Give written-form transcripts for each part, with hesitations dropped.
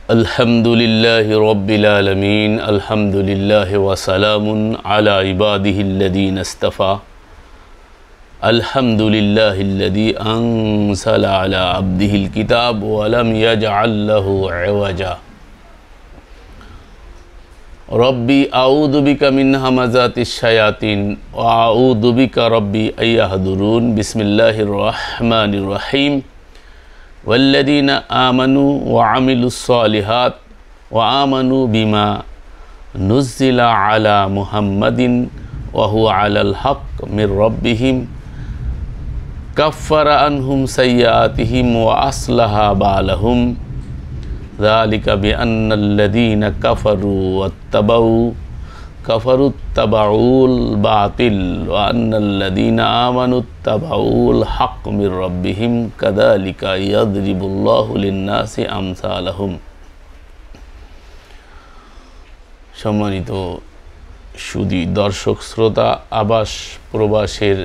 अल्हम्दुलिल्लाहि रब्बिल आलमीन अल्हम्दुलिल्लाहि व सलामुन अला इबादिहिल्लज़ीना इस्तफ़ा अल्हम्दुलिल्लाहिल्लज़ी अंज़ला अला अब्दिहिल किताब व लम यजअल लहू इवजा रब्बी आऊदु बिका मिन हमाज़ातिश शयातीन व आऊदु बिका रब्बी अय्यहदुरून बिस्मिल्लाहिर रहमानिर रहीम वल्लज़ीना आमनू व अमिलुस्सॉलिहात व आमनू बिमा नुज़्ज़िला अला मुहम्मदिन व हुवा अलल हक़्क़ मिर रब्बिहिम कफ़्फ़रा अन्हुम सय्यातिहिम व अस्लहा बालहुम ज़ालिका बिअन्नल्लज़ीना कफ़रुत्तबऊल बातिल व अन्नल्लज़ीना आमनुत्तबऊल हक़्क़ मिर रब्बिहिम कज़ालिका यज़रिबुल्लाहु लिन्नासि अमसालहुम। सम्मानित सुधी दर्शक श्रोता आबास प्रबासेर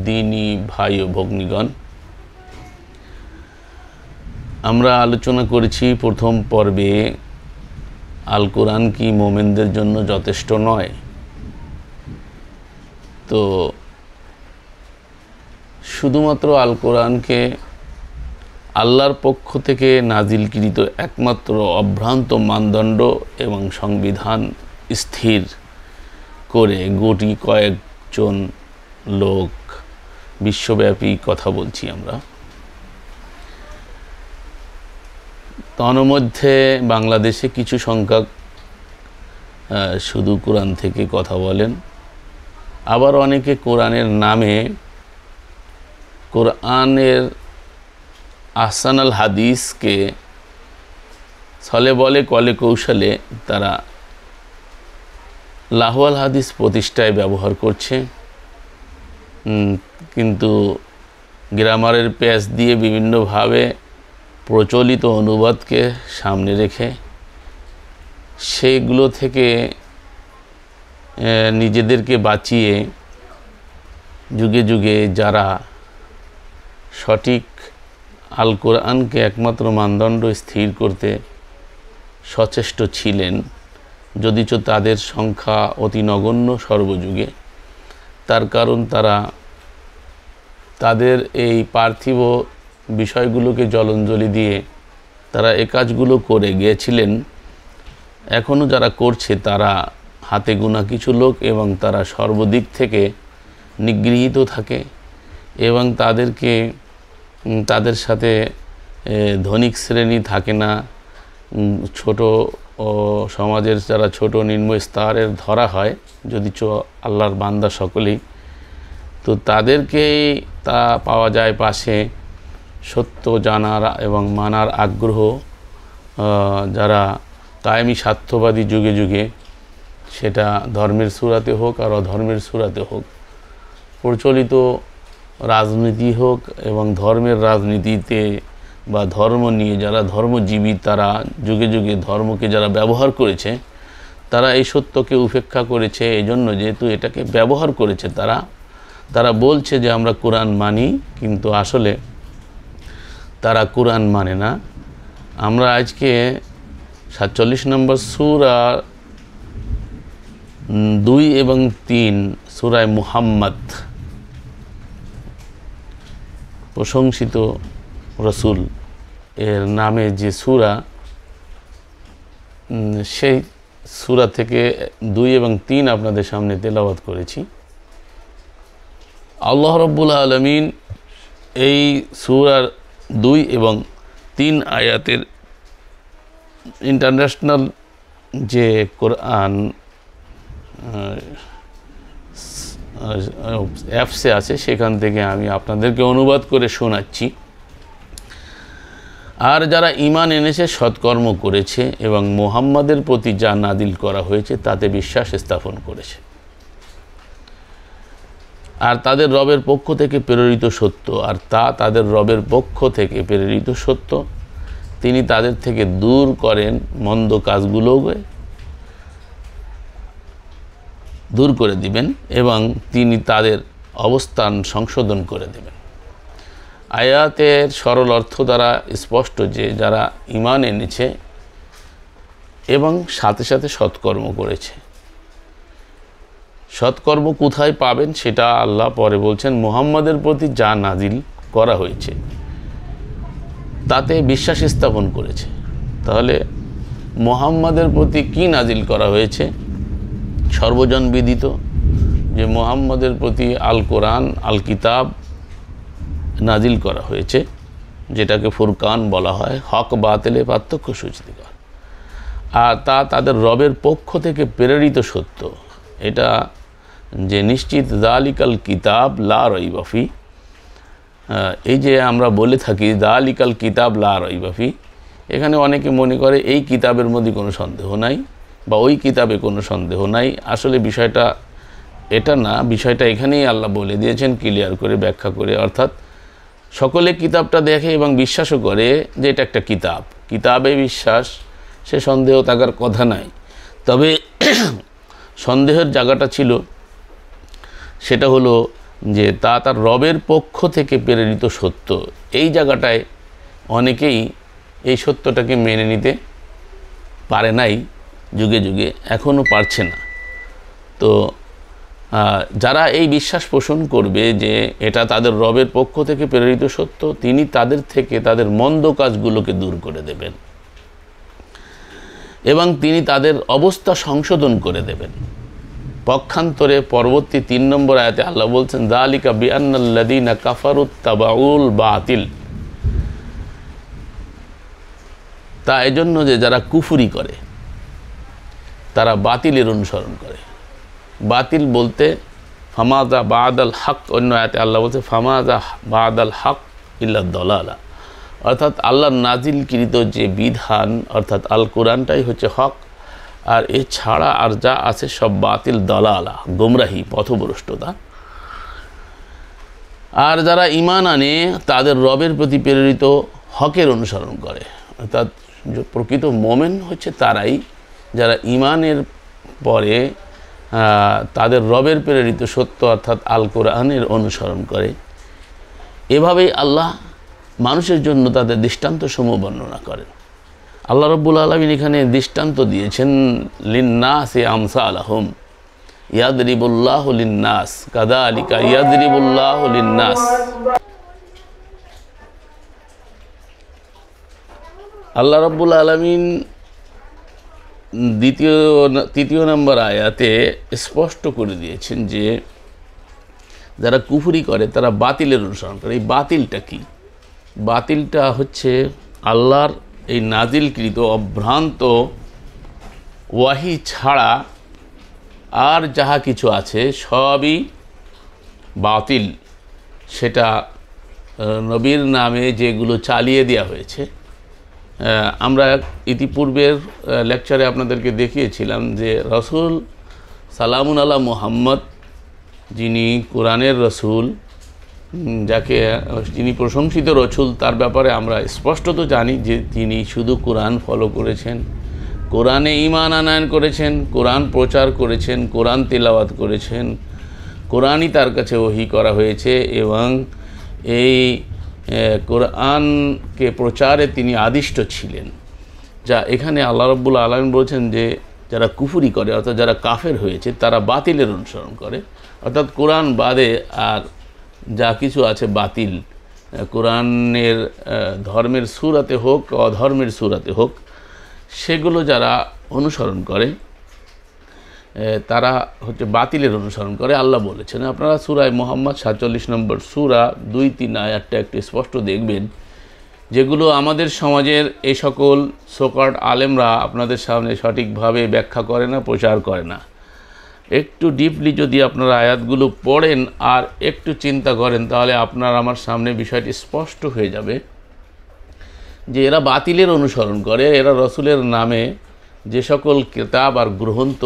दीनी भाई ओ भग्नीगण, আমরা আলোচনা করেছি প্রথম পর্বে আল কোরআন কি মোমেনদের জন্য যথেষ্ট নয়। তো শুধুমাত্র আল কোরআনকে আল্লাহর পক্ষ থেকে নাজিলকৃত একমাত্র অভ্রান্ত মানদণ্ড এবং সংবিধান স্থির করে গোটি কয়েকজন লোক বিশ্বব্যাপী কথা বলছি আমরা। তন্মধ্যে বাংলাদেশে কিছু সংখ্যক শুধু কোরআন থেকে কথা বলেন, আবার অনেকে কোরআনের নামে কোরআনের আহসানুল হাদিসকে ছলে বলে কলে কৌশলে তারা লাহওয়াল হাদিস প্রতিষ্ঠায় ব্যবহার করছে, কিন্তু গ্রামারের প্যাচ দিয়ে বিভিন্নভাবে প্রচলিত অনুবাদকে সামনে রেখে সেগুলো থেকে নিজেদেরকে বাঁচিয়ে যুগে যুগে যারা সঠিক আল কোরআনকে একমাত্র মানদণ্ড স্থির করতে সচেষ্ট ছিলেন, যদিচ তাদের সংখ্যা অতি নগণ্য সর্বযুগে। তার কারণ তারা তাদের এই পার্থিব বিষয়গুলোকে জলাঞ্জলি দিয়ে তারা এই কাজগুলো করে গিয়েছিলেন। এখনও যারা করছে তারা হাতে গোনা কিছু লোক, এবং তারা সর্বদিক থেকে নিগৃহীত থাকে, এবং তাদের সাথে ধনিক শ্রেণী থাকে না, ছোট ও সমাজের যারা ছোট নিম্ন স্তরের ধরা হয়, যদিচ আল্লাহর বান্দা সকলেই, তো তাদেরকেই তা পাওয়া যায় পাশে সত্য জানার এবং মানার আগ্রহ, যারা কায়েমি স্বার্থবাদী যুগে যুগে, সেটা ধর্মের সূরাতে হোক আর অধর্মের সূরাতে হোক, প্রচলিত রাজনীতি হোক এবং ধর্মের রাজনীতিতে বা ধর্ম নিয়ে যারা ধর্মজীবী, তারা যুগে যুগে ধর্মকে যারা ব্যবহার করেছে, তারা এই সত্যকে উপেক্ষা করেছে। এই জন্য যেহেতু এটাকে ব্যবহার করেছে, তারা বলছে যে আমরা কোরআন মানি, কিন্তু আসলে তারা কোরআন মানে না। আমরা আজকে ৪৭ নম্বর সূরা ২ এবং ৩ সূরায়ে মুহাম্মদ, প্রশংসিত রসুল এর নামে যে সূরা, সেই সূরা থেকে ২ এবং ৩ আপনাদের সামনে তেলাওয়াত করেছি। আল্লাহ রাব্বুল আলামিন এই সূরার ২ এবং ৩ আয়াতের ইন্টারন্যাশনাল যে কোরআন অ্যাপসে আছে, সেখান থেকে আমি আপনাদেরকে অনুবাদ করে শোনাচ্ছি। আর যারা ঈমান এনেছে, সৎকর্ম করেছে এবং মুহাম্মাদের প্রতি যা নাজিল করা হয়েছে তাতে বিশ্বাস স্থাপন করেছে, আর তাদের রবের পক্ষ থেকে প্রেরিত সত্য, আর তাদের রবের পক্ষ থেকে প্রেরিত সত্য, তিনি তাদের থেকে দূর করেন মন্দ কাজগুলোকে দূর করে দিবেন, এবং তিনি তাদের অবস্থান সংশোধন করে দেবেন। আয়াতের সরল অর্থ দ্বারা স্পষ্ট যে যারা ঈমান এনেছে এবং সাথে সাথে সৎকর্ম করেছে। সৎকর্ম কোথায় পাবেন সেটা আল্লাহ পরে বলছেন, মুহাম্মাদের প্রতি যা নাজিল করা হয়েছে তাতে বিশ্বাস স্থাপন করেছে। তাহলে মুহাম্মাদের প্রতি কি নাজিল করা হয়েছে? সর্বজন বিদিত যে মুহাম্মাদের প্রতি আল কোরআন, আল কিতাব নাজিল করা হয়েছে, যেটাকে ফুরকান বলা হয়, হক বাতিলে পার্থক্য সূচিত কর। আর তা তাদের রবের পক্ষ থেকে প্রেরিত সত্য, এটা যে নিশ্চিত। যালিকাল কিতাব লা রাইবা ফি, এই যে আমরা বলে থাকি যালিকাল কিতাব লা রাইবা ফি, এখানে অনেকে মনে করে এই কিতাবের মধ্যে কোনো সন্দেহ নাই বা ওই কিতাবে কোনো সন্দেহ নাই। আসলে বিষয়টা এটা না, বিষয়টা এখানেই আল্লাহ বলে দিয়েছেন ক্লিয়ার করে, ব্যাখ্যা করে। অর্থাৎ সকলে কিতাবটা দেখে এবং বিশ্বাসও করে যে এটা একটা কিতাব, কিতাবে বিশ্বাস, সে সন্দেহ থাকার কথা নাই। তবে সন্দেহের জায়গাটা ছিল সেটা হলো যে তার রবের পক্ষ থেকে প্রেরিত সত্য। এই জায়গাটায় অনেকেই এই সত্যটাকে মেনে নিতে পারে নাই, যুগে যুগে এখনও পারছে না। তো যারা এই বিশ্বাস পোষণ করবে যে এটা তাদের রবের পক্ষ থেকে প্রেরিত সত্য, তিনি তাদের থেকে তাদের মন্দ কাজগুলোকে দূর করে দেবেন এবং তিনি তাদের অবস্থা সংশোধন করে দেবেন। পক্ষান্তরে পরবর্তী 3 নম্বর আয়াতে আল্লাহ বলছেন, যালিকা বিআন্নাল্লাযীনা কাফারুত তাবাউল বাতিল, তা এজন্য যে যারা কুফরি করে তারা বাতিলের অনুসরণ করে। বাতিল বলতে ফামাযা বাদাল হক, অন্য আয়াতে আল্লাহ বলছে ফামাযা বাদাল হক ইল্লা দলালা, অর্থাৎ আল্লাহর নাজিলকৃত যে বিধান অর্থাৎ আল কোরআনটাই হচ্ছে হক, আর এছাড়া আর যা আছে সব বাতিল, দলালা, গোমরাহি, পথভ্রষ্টতা। আর যারা ঈমান আনে তাদের রবের প্রতি প্রেরিত হকের অনুসরণ করে, অর্থাৎ প্রকৃত মোমেন হচ্ছে তারাই যারা ঈমানের পরে তাদের রবের প্রেরিত সত্য অর্থাৎ আল কোরআনের অনুসরণ করে। এভাবেই আল্লাহ মানুষের জন্য তাদের দৃষ্টান্তসমূহ বর্ণনা করেন। আল্লাহ রাব্বুল আলামিন এখানে দৃষ্টান্ত দিয়েছেন, লিন্নাসি আমসালাহুম ইয়াদরিবুল্লাহু লিন্নাস কাযালিকা ইয়াদরিবুল্লাহু লিন্নাস। আল্লাহ রাব্বুল আলামিন তৃতীয় নম্বর আয়াতে স্পষ্ট করে দিয়েছেন যে যারা কুফরি করে তারা বাতিলের অনুসরণ করে। এই বাতিলটা কি? বাতিলটা হচ্ছে আল্লাহর এই নাজিলকৃত অভ্রান্ত ওয়াহি ছাড়া আর যাহা কিছু আছে সবই বাতিল। সেটা নবীর নামে যেগুলো চালিয়ে দেওয়া হয়েছে, আমরা ইতিপূর্বের লেকচারে আপনাদেরকে দেখিয়েছিলাম যে রসুল সালামুন আলা মুহাম্মদ, যিনি কোরআনের রসুল, যাকে যিনি প্রশংসিত রসুল, তার ব্যাপারে আমরা স্পষ্টত জানি যে তিনি শুধু কোরআন ফলো করেছেন, কোরআনে ঈমান আনয়ন করেছেন, কোরআন প্রচার করেছেন, কোরআন তিলাওয়াত করেছেন, কোরআনই তার কাছে ওহী করা হয়েছে এবং এই কোরআনকে প্রচারে তিনি আদিষ্ট ছিলেন। যা এখানে আল্লাহ রাব্বুল আলামিন বলছেন যে যারা কুফরি করে অর্থাৎ যারা কাফের হয়েছে তারা বাতিলের অনুসরণ করে, অর্থাৎ কোরআন বাদে আর যা কিছু আছে বাতিল, কোরআনের ধর্মের সূরাতে হোক অধর্মের সূরাতে হোক, সেগুলো যারা অনুসরণ করে তারা হচ্ছে বাতিলের অনুসরণ করে। আল্লাহ বলেছেন, আপনারা সূরা মুহাম্মদ 47 নম্বর সূরা 2-3 আয়াতটা একটু স্পষ্ট দেখবেন, যেগুলো আমাদের সমাজের এই সকল সোকার্ড আলেমরা আপনাদের সামনে সঠিকভাবে ব্যাখ্যা করে না, প্রচার করে না। একটু ডিপলি যদি আপনারা আয়াতগুলো পড়েন আর একটু চিন্তা করেন, তাহলে আপনার আমার সামনে বিষয়টি স্পষ্ট হয়ে যাবে যে এরা বাতিলের অনুসরণ করে। এরা রসুলের নামে যে সকল কিতাব আর গ্রন্থ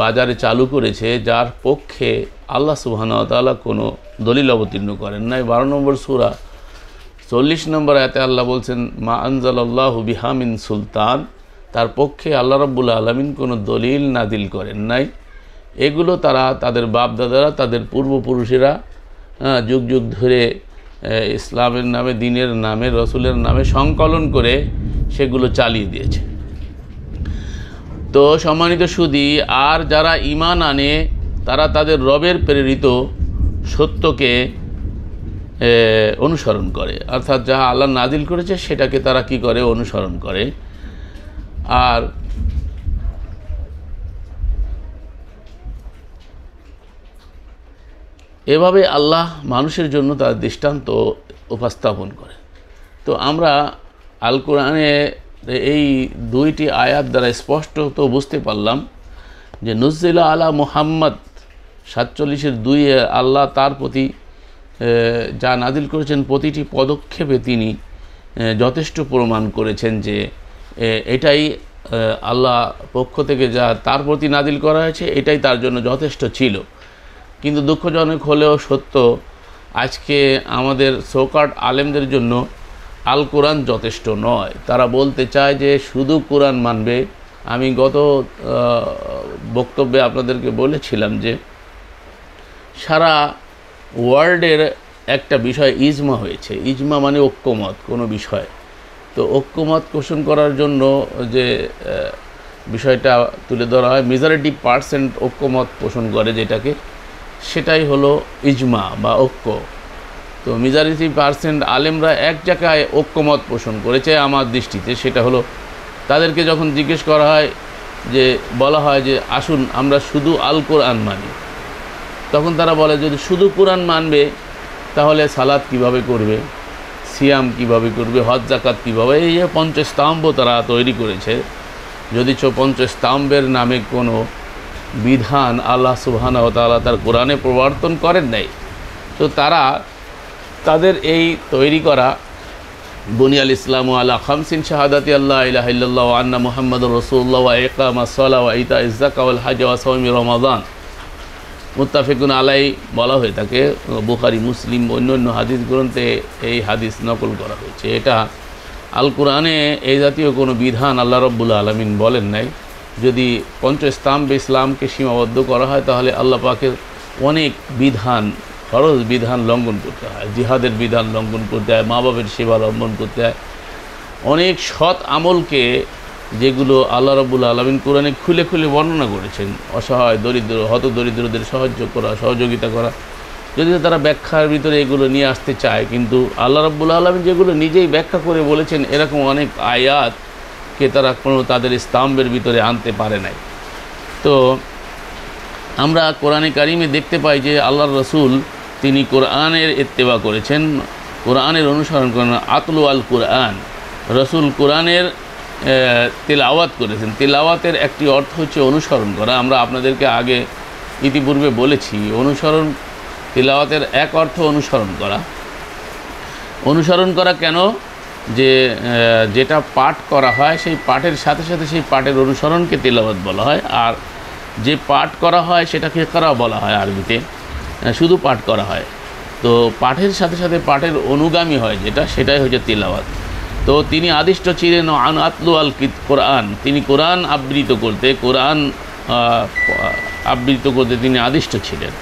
বাজারে চালু করেছে, যার পক্ষে আল্লাহ সুবহানাহু ওয়া তাআলা কোনো দলিল অবতীর্ণ করেন নাই। 12 নম্বর সূরা 40 নম্বর আয়াতে আল্লাহ বলছেন, মা আনজালাল্লাহু বিহা মিন সুলতান, তার পক্ষে আল্লাহ রাব্বুল আলামিন কোনো দলিল নাজিল করেন নাই। এগুলো তারা তাদের বাপদাদারা, তাদের পূর্বপুরুষেরা যুগ যুগ ধরে ইসলামের নামে, দ্বীনের নামে, রসুলের নামে সংকলন করে সেগুলো চালিয়ে দিয়েছে। তো সম্মানিত সুধী, আর যারা ঈমান আনে তারা তাদের রবের প্রেরিত সত্যকে অনুসরণ করে, অর্থাৎ যাহা আল্লাহ নাজিল করেছে সেটাকে তারা কি করে, অনুসরণ করে। আর এভাবে আল্লাহ মানুষের জন্য তার দৃষ্টান্ত উপস্থাপন করে। তো আমরা আল কোরআনে এই দুইটি আয়াত দ্বারা স্পষ্ট তো বুঝতে পারলাম যে নুজ্জিলা আলা মুহাম্মদ 47-2 আল্লাহ তার প্রতি যা নাজিল করেছেন প্রতিটি পদক্ষেপে তিনি যথেষ্ট প্রমাণ করেছেন যে এটাই আল্লাহ পক্ষ থেকে যা তার প্রতি নাজিল করা হয়েছে এটাই তার জন্য যথেষ্ট ছিল। কিন্তু দুঃখজনক হলেও সত্য, আজকে আমাদের সোকাট আলেমদের জন্য আল কোরআন যথেষ্ট নয়। তারা বলতে চায় যে শুধু কোরআন মানবে। আমি গত বক্তব্যে আপনাদেরকে বলেছিলাম যে সারা ওয়ার্ল্ডের একটা বিষয় ইজমা হয়েছে। ইজমা মানে ঐক্যমত কোনো বিষয়। তো ঐক্যমত পোষণ করার জন্য যে বিষয়টা তুলে ধরা হয়, মেজরিটি পার্সেন্ট ঐক্যমত পোষণ করে যেটাকে, সেটাই হলো ইজমা বা ঐক্য। তো মেজরিটি পার্সেন্ট আলেমরা এক জায়গায় ঐক্যমত পোষণ করেছে আমার দৃষ্টিতে। সেটা হলো তাদেরকে যখন জিজ্ঞেস করা হয় যে বলা হয় যে আসুন আমরা শুধু আল কোরআন মানি, তখন তারা বলে যদি শুধু কোরআন মানবে তাহলে সালাত কিভাবে করবে, সিয়াম কিভাবে করবে, হজ জাকাত কীভাবে, এই যে পঞ্চস্তম্ভ তারা তৈরি করেছে। যদিচ পঞ্চস্তম্ভের নামে কোনো বিধান আল্লাহ সুবহানাহু ওয়া তাআলা তার কোরআনে প্রবর্তন করেন নাই। তো তারা তাদের এই তৈরি করা বুনিয়াল ইসলামু আলা খামসিন শাহাদাতি আল্লাহ ইলাহা ইল্লাল্লাহ ওয়া আন্না মুহাম্মাদুর রাসূলুল্লাহ ওয়া ইকামাস সালাহ ওয়া ইতাইজ যাকাত ওয়াল হজ ওয়া সাওমি রমাদান মুত্তাফিকুন আলাই বলা হয়ে থাকে। বুখারী, মুসলিম, অন্যান্য হাদিস গ্রন্থে এই হাদিস নকল করা হয়েছে। এটা আল কোরআনে এই জাতীয় কোনো বিধান আল্লাহ রাব্বুল আলামিন বলেন নাই। যদি পঞ্চস্তম্ভ ইসলামকে সীমাবদ্ধ করা হয় তাহলে আল্লাহ পাকের অনেক বিধান, ফরজ বিধান লঙ্ঘন করতে হয়, জিহাদের বিধান লঙ্ঘন করতে হয়, মা বাবার সেবা লঙ্ঘন করতে হয়, অনেক সৎ আমলকে যেগুলো আল্লাহ রাব্বুল আলামিন কোরআনে খুলে খুলে বর্ণনা করেছেন। অসহায়, দরিদ্র, হত দরিদ্রদের সাহায্য করা, সহযোগিতা করা, যদিও তারা ব্যাখ্যার ভিতরে এগুলো নিয়ে আসতে চায়, কিন্তু আল্লাহ রাব্বুল আলামিন যেগুলো নিজেই ব্যাখ্যা করে বলেছেন এরকম অনেক আয়াতকে তারা কোনো তাদের স্তম্ভের ভিতরে আনতে পারে নাই। তো আমরা কোরআনে কারিমে দেখতে পাই যে আল্লাহর রসুল তিনি কোরআনের ইত্তেবা করেছেন, কোরআনের অনুসরণ করেন। আতলু আল কোরআন, রসুল কোরআনের তেলাওয়াত করেছেন। তেলাওয়াতের একটি অর্থ হচ্ছে অনুসরণ করা। আমরা আপনাদেরকে আগে ইতিপূর্বে বলেছি অনুসরণ, তেলাওয়াতের এক অর্থ অনুসরণ করা। অনুসরণ করা কেন? যে যেটা পাঠ করা হয় সেই পাঠের সাথে সাথে সেই পাঠের অনুসরণকে তেলাওয়াত বলা হয়। আর যে পাঠ করা হয় সেটাকে ইকরা বলা হয় আরবিতে, শুধু পাঠ করা হয়। তো পাঠের সাথে সাথে পাঠের অনুগামী হয় যেটা, সেটাই হচ্ছে তিলাওয়াত। তো তিনি আদিষ্ট ছিলেন আন আতলু আল কোরআন, তিনি কোরআন আবৃত করতে, কোরআন আবৃত করতে তিনি আদিষ্ট ছিলেন।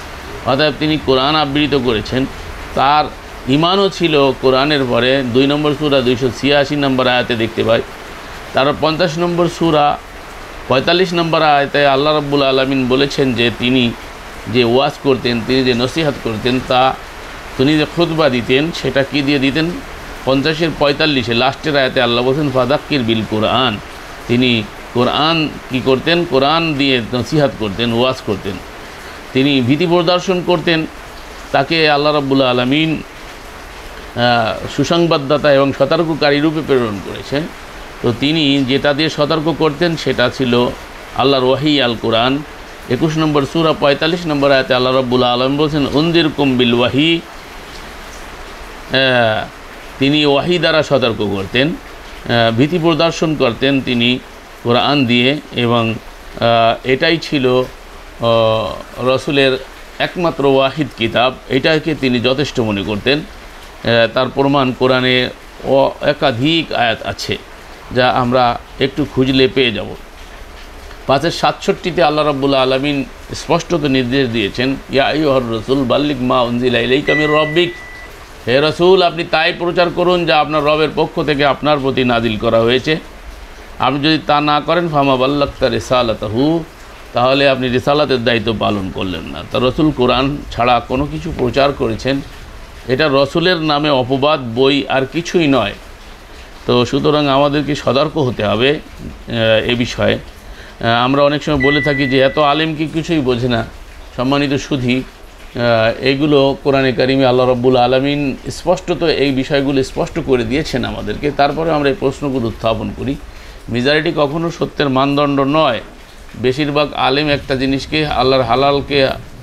অতএব তিনি কোরআন আবৃত করেছেন। তার ঈমানও ছিল কোরআনের পরে 2 নম্বর সূরা 286 নম্বর আয়াতে দেখতে পাই। তার 50 নম্বর সূরা 45 নম্বর আয়াতে আল্লাহ রাব্বুল আলামিন বলেছেন যে তিনি যে ওয়াজ করতেন, তিনি যে নসিহত করতেন, তা তিনি যে খুতবা দিতেন সেটা কি দিয়ে দিতেন? 50-এর 45-এ লাস্টের আয়াতে আল্লাহ বলছেন ফাযাক্কির বিল কোরআন। তিনি কোরআন কি করতেন? কোরআন দিয়ে নসিহত করতেন, ওয়াজ করতেন, তিনি ভীতি প্রদর্শন করতেন। তাকে আল্লাহ রাব্বুল আলামিন সুসংবাদদাতা এবং সতর্ককারী রূপে প্রেরণ করেছেন। তো তিনি যেটা দিয়ে সতর্ক করতেন সেটা ছিল আল্লাহর ওয়াহি আল কোরআন। 21 নম্বর সূরা 45 নম্বর আয়াতে আল্লাহ রাব্বুল আলামিন বলছেন উনদিরকুম বিল ওয়াহি, তিনি ওয়াহি দ্বারা সতর্ক করতেন, ভীতি প্রদর্শন করতেন তিনি কোরআন দিয়ে। এবং এটাই ছিল রসুলের একমাত্র ওয়াহিদ কিতাব, এটাকে তিনি যথেষ্ট মনে করতেন। তার প্রমাণ কোরআনে একাধিক আয়াত আছে যা আমরা একটু খুঁজলে পেয়ে যাব। 567-তে আল্লাহ রাব্বুল আলামিন স্পষ্টত নির্দেশ দিয়েছেন ইয়া আইয়ুহার রাসূল বাল্লিগ মা উনজিলা ইলাইকা মির রাব্বিক, হে রাসূল আপনি তাই প্রচার করুন যা আপনার রবের পক্ষ থেকে আপনার প্রতি নাজিল করা হয়েছে। আপনি যদি তা না করেন ফামা বাল্লাগতা রিসালাতাহু, তাহলে আপনি রিসালাতের দায়িত্ব পালন করলেন না। তা রসুল কোরআন ছাড়া কোনো কিছু প্রচার করেছেন, এটা রসুলের নামে অপবাদ বই আর কিছুই নয়। তো সুতরাং আমাদেরকে সতর্ক হতে হবে এ বিষয়ে। আমরা অনেক সময় বলে থাকি যে এত আলেম কি কিছুই বোঝে না। সম্মানিত সুধী, এইগুলো কোরআনে কারিমে আল্লাহ রাব্বুল আলামিন স্পষ্টত এই বিষয়গুলো স্পষ্ট করে দিয়েছেন আমাদেরকে। তারপরে আমরা এই প্রশ্নগুলো উত্থাপন করি। মেজরিটি কখনো সত্যের মানদণ্ড নয়। বেশিরভাগ আলেম একটা জিনিসকে আল্লাহর হালালকে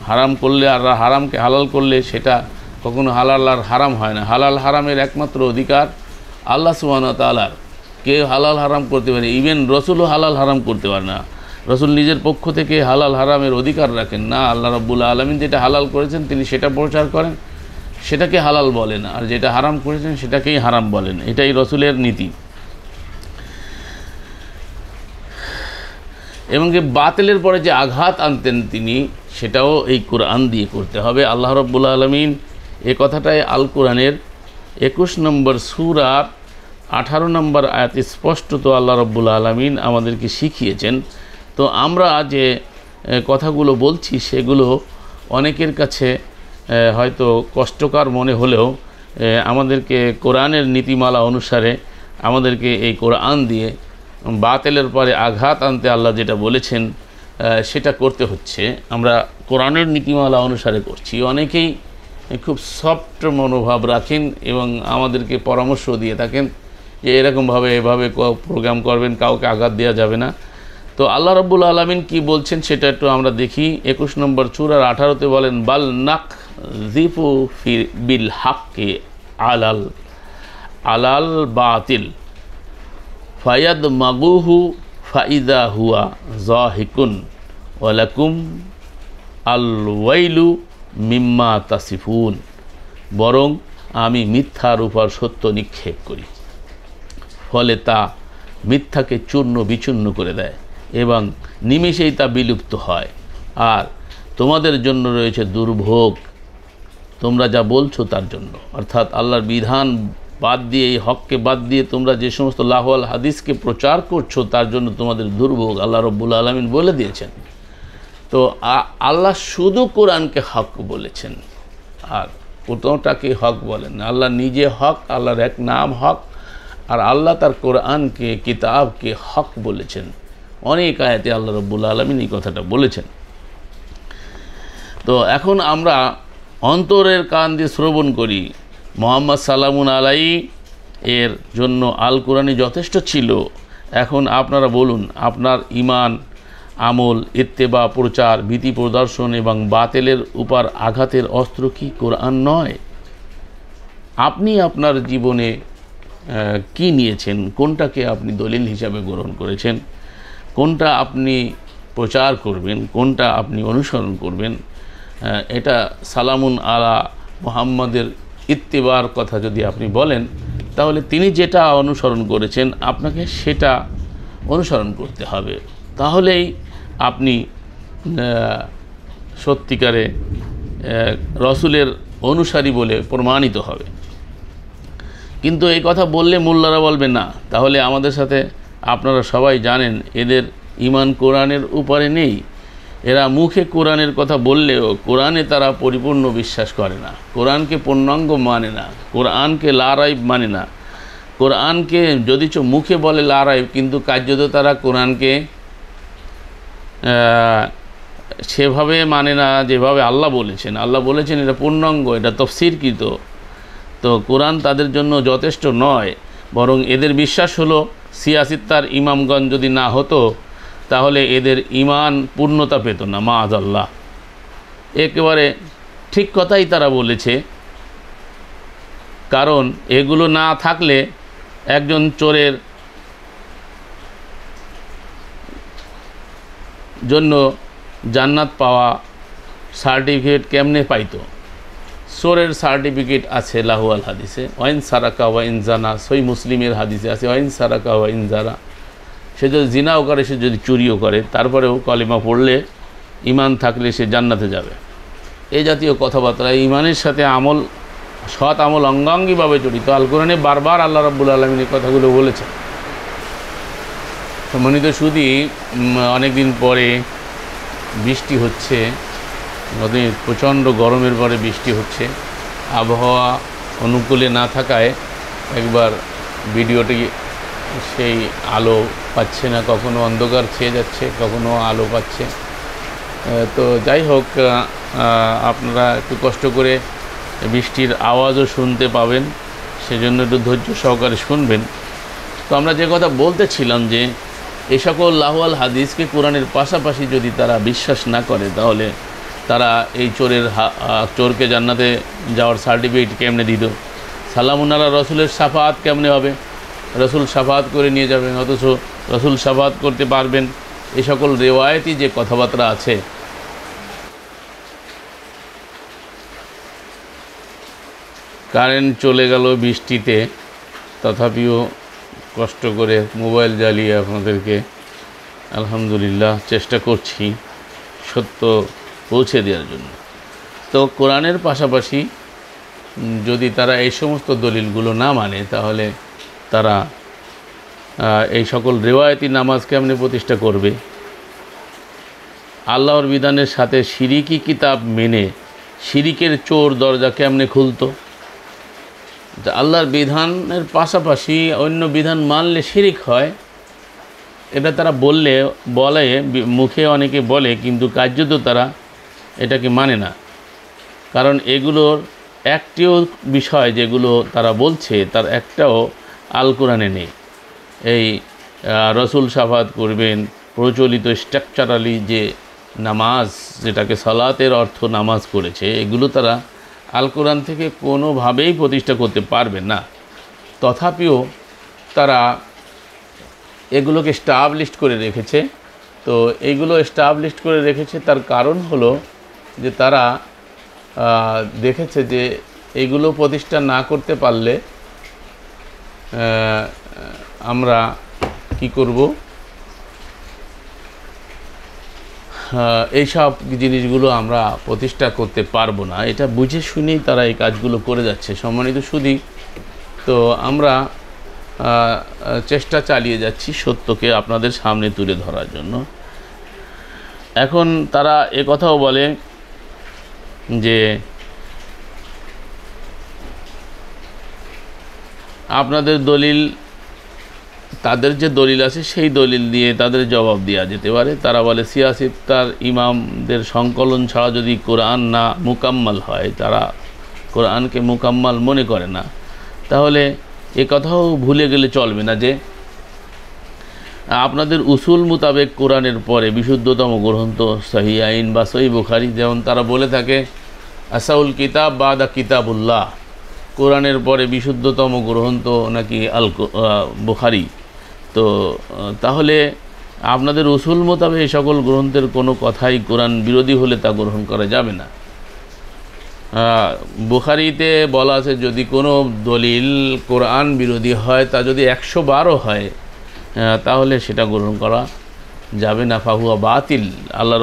হারাম করলে আর হারামকে হালাল করলে সেটা কখনো হালাল আর হারাম হয় না। হালাল হারামের একমাত্র অধিকার আল্লাহ সুবহানাহু ওয়া তাআলার। কেউ হালাল হারাম করতে পারে, ইভেন রসুলও হালাল হারাম করতে পারে না। রসুল নিজের পক্ষ থেকে হালাল হারামের অধিকার রাখেন না। আল্লাহ রাব্বুল আলামিন যেটা হালাল করেছেন তিনি সেটা প্রচার করেন, সেটাকে হালাল বলেন, আর যেটা হারাম করেছেন সেটাকেই হারাম বলেন। এটাই রসুলের নীতি। এবং যে বাতিলের পরে যে আঘাত আনতেন তিনি, সেটাও এই কোরআন দিয়ে করতে হবে। আল্লাহ রাব্বুল আলামিন এ কথাটাই আল কোরআনের 21 নম্বর সূরার 18 নম্বর আয়াত স্পষ্টত আল্লাহ রাব্বুল আলামিন আমাদেরকে শিখিয়েছেন। তো আমরা যে কথাগুলো বলছি সেগুলো অনেকের কাছে হয়তো কষ্টকর মনে হলেও আমাদেরকে কোরআনের নীতিমালা অনুসারে আমাদেরকে এই কোরআন দিয়ে বাতিলের পরে আঘাত আনতে আল্লাহ যেটা বলেছেন সেটা করতে হচ্ছে। আমরা কোরআনের নীতিমালা অনুসারে করছি। অনেকেই খুব সফট মনোভাব রাখেন এবং আমাদেরকে পরামর্শ দিয়ে থাকেন যে এরকমভাবে এভাবে প্রোগ্রাম করবেন, কাউকে আঘাত দেওয়া যাবে না। তো আল্লাহ রাব্বুল আলামিন কি বলছেন সেটা একটু আমরা দেখি। 21 নম্বর সূরার 18তে বলেন, বাল নাকযিফু বিল হাক্কি আলাল বাতিল ফায়াদমাগুহু ফাইদা হুয়া যাহিকুন ওয়ালাকুম আল ওয়াইলু মিম্মা তাসিফুন। বরং আমি মিথ্যার উপর সত্য নিক্ষেপ করি, ফলে তা মিথ্যাকে চূর্ণ বিচূর্ণ করে দেয় এবং নিমেষেই তা বিলুপ্ত হয়। আর তোমাদের জন্য রয়েছে দুর্ভোগ তোমরা যা বলছো তার জন্য। অর্থাৎ আল্লাহর বিধান বাদ দিয়ে, এই হককে বাদ দিয়ে তোমরা যে সমস্ত লাহওয়াল হাদিসকে প্রচার করছো তার জন্য তোমাদের দুর্ভোগ আল্লাহ রাব্বুল আলামিন বলে দিয়েছেন। তো আল্লাহ শুধু কোরআনকে হক বলেছেন, আর কোনোটাকে হক বলেন না। আল্লাহ নিজে হক, আল্লাহর এক নাম হক, আর আল্লাহ তার কোরআনকে, কিতাবকে হক বলেছেন। অনেক আয়াতে আল্লাহ রাব্বুল আলামিন এই কথাটা বলেছেন। তো এখন আমরা অন্তরের কান দিয়ে শ্রবণ করি। মুহাম্মদ সাল্লাল্লাহু আলাইহি এর জন্য আল কোরআনই যথেষ্ট ছিল। এখন আপনারা বলুন, আপনার ঈমান, আমল, ইত্তেবা, প্রচার, ভীতি প্রদর্শন এবং বাতিলের উপর আঘাতের অস্ত্র কি কোরআন নয়? আপনি আপনার জীবনে কি নিয়েছেন? কোনটাকে আপনি দলিল হিসাবে গ্রহণ করেছেন? কোনটা আপনি প্রচার করবেন? কোনটা আপনি অনুসরণ করবেন? এটা সালামুন আলা মুহাম্মাদের ইত্তিবার কথা যদি আপনি বলেন, তাহলে তিনি যেটা অনুসরণ করেছেন আপনাকে সেটা অনুসরণ করতে হবে। তাহলেই আপনি সত্যিকারে রসুলের অনুসারী বলে প্রমাণিত হবে। কিন্তু এই কথা বললে মোল্লারা বলবে না। তাহলে আমাদের সাথে আপনারা সবাই জানেন এদের ঈমান কোরআনের উপরে নেই। এরা মুখে কোরআনের কথা বললেও কোরআনে তারা পরিপূর্ণ বিশ্বাস করে না, কোরআনকে পূর্ণাঙ্গ মানে না, কোরআনকে লারাইব মানে না। কোরআনকে যদিচ মুখে বলে লারাইব, কিন্তু কার্যত তারা কোরআনকে সেভাবে মানে না যেভাবে আল্লাহ বলেছেন। আল্লাহ বলেছেন এটা পূর্ণাঙ্গ, এটা তফসিরকৃত। তো কোরআন তাদের জন্য যথেষ্ট নয়, বরং এদের বিশ্বাস হলো সিয়াসিত্তার ইমামগণ যদি না হতো তাহলে এদের ঈমান পূর্ণতা পেত না। মাআযাল্লাহ, একেবারে ঠিক কথাই তারা বলেছে। কারণ এগুলো না থাকলে একজন চোরের জন্য জান্নাত পাওয়া সার্টিফিকেট কেমনে পাইতো? চোরের সার্টিফিকেট আছে লাহুয়াল হাদিসে, ওয়াইন সারাকা ওয়াইন জানা। সই মুসলিমের হাদিসে আছে ওয়াইন সারাকা ওয়াইন জানা। সে যদি জিনাও করে, সে যদি চুরিও করে, তারপরেও কলিমা পড়লে, ঈমান থাকলে সে জান্নাতে যাবে। এই জাতীয় কথাবার্তা ঈমানের সাথে আমল, সৎ আমল অঙ্গাঙ্গিভাবে জড়িত। আল কোরআনে বারবার আল্লাহ রাব্বুল আলামিন এই কথাগুলো বলেছেন। সম্মানিত সুধী, অনেক দিন পরে বৃষ্টি হচ্ছে, প্রচণ্ড গরমের পরে বৃষ্টি হচ্ছে। আবহাওয়া অনুকূলে না থাকায় একবার ভিডিওটি সেই আলো পাচ্ছে না, কখনো অন্ধকার ছেয়ে যাচ্ছে, কখনো আলো পাচ্ছে। তো যাই হোক, আপনারা একটু কষ্ট করে বৃষ্টির আওয়াজও শুনতে পাবেন, সেজন্য একটু ধৈর্য সহকারে শুনবেন। তো আমরা যে কথা বলতেছিলাম যে এই সকল লাহওয়াল হাদিসকে কোরআনের পাশাপাশি যদি তারা বিশ্বাস না করে, তাহলে তারা এই চোরকে জান্নাতে যাওয়ার সার্টিফিকেট কেমনে দিত? সালামুন আলা রসুলের শাফাআত কেমনে হবে? রসুল শাফাআত করে নিয়ে যাবেন, অথচ রসুল শাফাআত করতে পারবেন? এই সকল রেওয়ায়তি যে কথাবার্তা আছে, কারেন্ট চলে গেল বৃষ্টিতে, তথাপিও কষ্ট করে মোবাইল জ্বালিয়ে আপনাদেরকে আলহামদুলিল্লাহ চেষ্টা করছি সত্য পৌঁছে দেওয়ার জন্য। তো কোরআনের পাশাপাশি যদি তারা এই সমস্ত দলিলগুলো না মানে, তাহলে তারা এই সকল রেওয়ায়তি নামাজ কেমনে প্রতিষ্ঠা করবে? আল্লাহর বিধানের সাথে শিরিকি কিতাব মেনে শিরিকের চোর দরজা কেমনে খুলতো? আল্লাহর বিধানের পাশাপাশি অন্য বিধান মানলে শিরিক হয়, এটা তারা বলে মুখে অনেকে বলে, কিন্তু কার্যত তারা এটাকে মানে না। কারণ এগুলোর একটিও বিষয় যেগুলো তারা বলছে তার একটাও আল কোরআনে নেই। এই রসুল শাফাত করবেন, প্রচলিত স্ট্রাকচারালি যে নামাজ, যেটাকে সালাতের অর্থ নামাজ করেছে, এগুলো তারা আল কোরআন থেকে কোনোভাবেই প্রতিষ্ঠা করতে পারবে না। তথাপিও তারা এগুলোকে এস্টাবলিশড করে রেখেছে। তো এইগুলো এস্টাবলিশড করে রেখেছে তার কারণ হলো যে তারা দেখেছে যে এইগুলো প্রতিষ্ঠা না করতে পারলে আমরা কি করব, এইসব জিনিসগুলো আমরা প্রতিষ্ঠা করতে পারবো না। এটা বুঝে শুনেই তারা এই কাজগুলো করে যাচ্ছে। সম্মানিত সুধী, তো আমরা চেষ্টা চালিয়ে যাচ্ছি সত্যকে আপনাদের সামনে তুলে ধরার জন্য। এখন তারা কথাও বলে যে আপনাদের দলিল, তাদের যে দলিল আছে সেই দলিল দিয়ে তাদের জবাব দেওয়া যেতে পারে। তারা বলে সিয়াসিফতার ইমামদের সংকলন ছাড়া যদি কোরআন না মুকাম্মাল হয়, তারা কোরআনকে মুকাম্মাল মনে করে না, তাহলে এ কথাও ভুলে গেলে চলবে না যে আপনাদের উসুল মোতাবেক কোরআনের পরে বিশুদ্ধতম গ্রন্থ সহিহ আইন বা সহিহ বুখারী, যেমন তারা বলে থাকে আসাউল কিতাব বাদা কিতাবুল্লাহ, কোরআনের পরে বিশুদ্ধতম গ্রন্থ নাকি বুখারী। তো তাহলে আপনাদের উসুল মোতাবেক এই সকল গ্রন্থের কোনো কথাই কোরআন বিরোধী হলে তা গ্রহণ করা যাবে না। বুখারীতে বলা আছে যদি কোনো দলিল কোরআন বিরোধী হয়, তা যদি 112 হয়, তাহলে সেটা গ্রহণ করা যাবে না, ফাহুয়া বাতিল। আল্লাহ